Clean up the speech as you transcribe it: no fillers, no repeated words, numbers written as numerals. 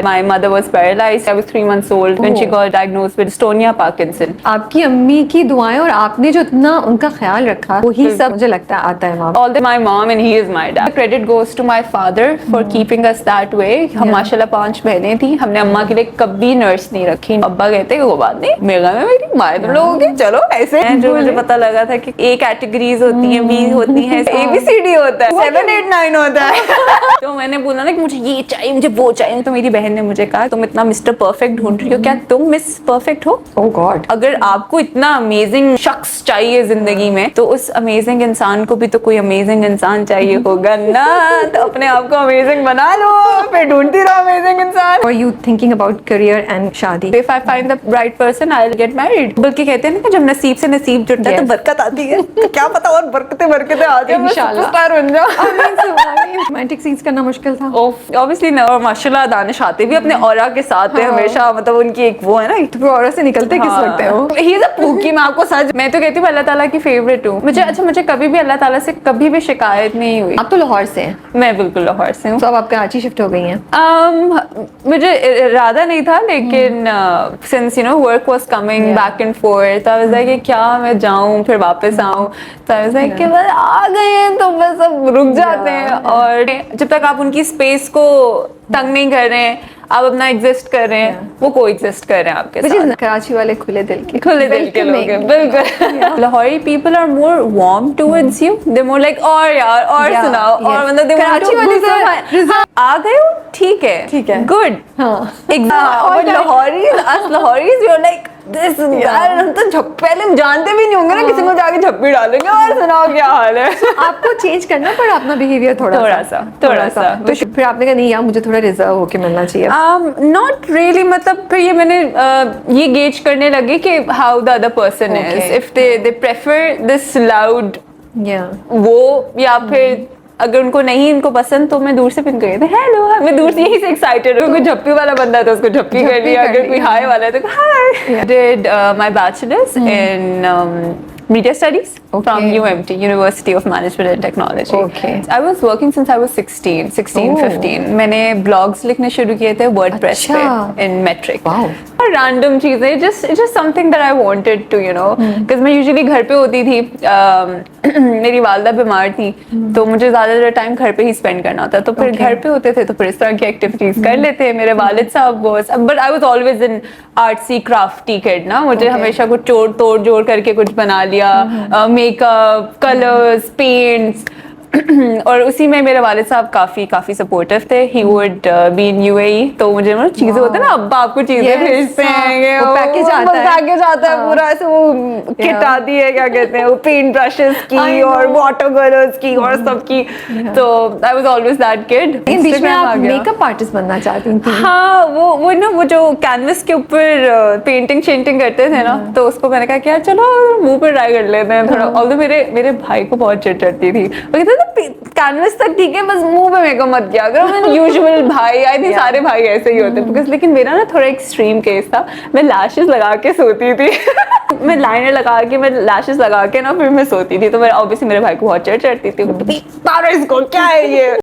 My mother was paralyzed. I was 3 months old when she got diagnosed with dystonia Parkinson. आपकी अम्मी की दुआएं और आपने जो इतना उनका ख्याल रखा वही सब मुझे लगता है आता है वहाँ। All my mom and he is my dad. Credit goes to my father for keeping us that way. हम माशाल्लाह 5 बहनें थी, हमने अम्मा के लिए कभी नर्स नहीं रखी। अब्बा कहते वो बात नहीं, मेरा में मेरी माँ तुम लोगों की चलो ऐसे। जो मुझे पता लगा था कि A कैटेगरीज होती हैं, B होती हैं, ABCD होता है, 7 8 9 होता है। तो मैंने बोला ना कि मुझे ये चाहिए, मुझे वो चाहिए। तो मेरी बहन ने मुझे कहा तुम इतना मिस्टर परफेक्ट ढूंढ रही हो, क्या तुम मिस परफेक्ट हो? ओह गॉड। अगर आपको इतना अमेजिंग शख्स चाहिए जिंदगी में तो उस अमेजिंग इंसान को भी तो कोई अमेजिंग इंसान चाहिए होगा ना। तो अपने आप को अमेजिंग बना लो, फिर ढूंढती रहो अमेजिंग इंसान। Are you thinking about career and शादी? If I find the right person, I'll get married. बल्कि कहते हैं ना कि जब नसीब से नसीब जुड़ता है तो बरकत आती है। तो क्या पता और बरकतें बरकतें आ जाए, मैं सुपरस्टार बन जाऊं। रोमांटिक सीन्स करना मुश्किल था? ऑब्वियसली ना। और माशाल्लाह दानिश आते भी अपने ऑरा के साथ है हमेशा, मतलब उनकी एक वो है ना। तो ऑरा से निकलते किस वक्त है वो? He is a pookie. मैं आपको सच, मैं तो कहती हूँ अल्लाह ताला की फेवरेट हूँ। मुझे कभी भी अल्लाह ताला से कभी भी शिकायत नहीं हुई। आप तो लाहौर से हैं? मैं बिल्कुल लाहौर से हूँ। तो अब आप कराची शिफ्ट हो गई हैं? मुझे इरादा नहीं था, लेकिन since you know work was coming back and fourth, I was like क्या मैं जाऊँ फिर वापस आऊँ। तो आई वाज लाइक कि बस आ गए हैं तो बस अब रुक जाते हैं। और जब तक आप उनकी स्पेस को तंग नहीं कर रहे हैं, आप अपना एग्जिस्ट कर रहे हैं, वो को एग्जिस्ट कर रहे हैं आपके साथ। कराची वाले खुले दिल के लोग हैं बिल्कुल। Lahori people are more warm towards you, they more like और यार और सुनाओ और मतलब दे कराची वाले से आ गए हो ठीक है गुड। और लाहौरीज यू आर लाइक दिस यार, हम तो पहले हम जानते भी नहीं होंगे ना, किसी को जाके झप्पी डालेंगे और सुनाओ क्या हाल है। आपको चेंज करना पड़ा अपना बिहेवियर थोड़ा सा। तो फिर आपने कहा नहीं यार मुझे थोड़ा रिजर्व होके मिलना चाहिए? नॉट रियली, मतलब फिर ये मैंने ये गेज करने लगे कि how the other person is, if they prefer this loud वो, या फिर अगर उनको नहीं इनको पसंद तो मैं दूर से पिन कर देती हेलो, मैं दूर से यही से एक्साइटेड हूँ। कोई झप्पी वाला बंदा है तो उसको झप्पी कर लिया, अगर कोई हाय वाला है तो हाय। Did my bachelors in media studies from UMT, University of Management and Technology. I was working since I was 15. मैंने blogs लिखने शुरू किए थे WordPress पे in Metric. और random चीजें, just something that I wanted to, you know, because मैं usually घर पे होती थी, मेरी वालदा बीमार थी तो मुझे ज्यादातर टाइम घर पे ही स्पेंड करना होता, तो फिर घर पे होते थे तो फिर इस तरह की एक्टिविटीज कर लेते। मेरे वालिद साहब but I was always an artsy crafty kid ना, मुझे हमेशा कुछ तोड़ जोड़ करके कुछ बना लिया, मेकअप, कलर्स, पेंट्स। और उसी में मेरे वालिद साहब काफी सपोर्टिव थे। He would be in UAE, तो मुझे मतलब चीजें होते हैं ना, अब्बा आपको चीजें भेजते हैं, वो पैकेज आता है पूरा ऐसे, वो किट आती है क्या कहते हैं वो पेंट ब्रशेस की और वाटर कलर्स की और सब की। तो I was always that kid. बीच में आप मेकअप आर्टिस्ट बनना चाहती थी? हाँ, वो ना वो जो कैनवस के ऊपर पेंटिंग करते थे ना, तो उसको मैंने कहा कि यार चलो मुंह पे ट्राई कर लेते हैं थोड़ा। और मेरे भाई को बहुत चिढ़ चढ़ती थी, वो कहते कैनवस तक ठीक है बस मुंह पे मेकअप मत किया करो। यूजुअल भाई, आई थिंक सारे भाई ऐसे ही होते हैं। लेकिन मेरा ना थोड़ा एक्सट्रीम केस था, मैं लैशेस लगा के सोती थी। मैं लाइनर लगा के, मैं लैशेस लगा के ना फिर मैं सोती थी, तो मेरे ऑब्वियसली मेरे भाई को बहुत चिढ़ चढ़ती थी, इसको क्या है ये।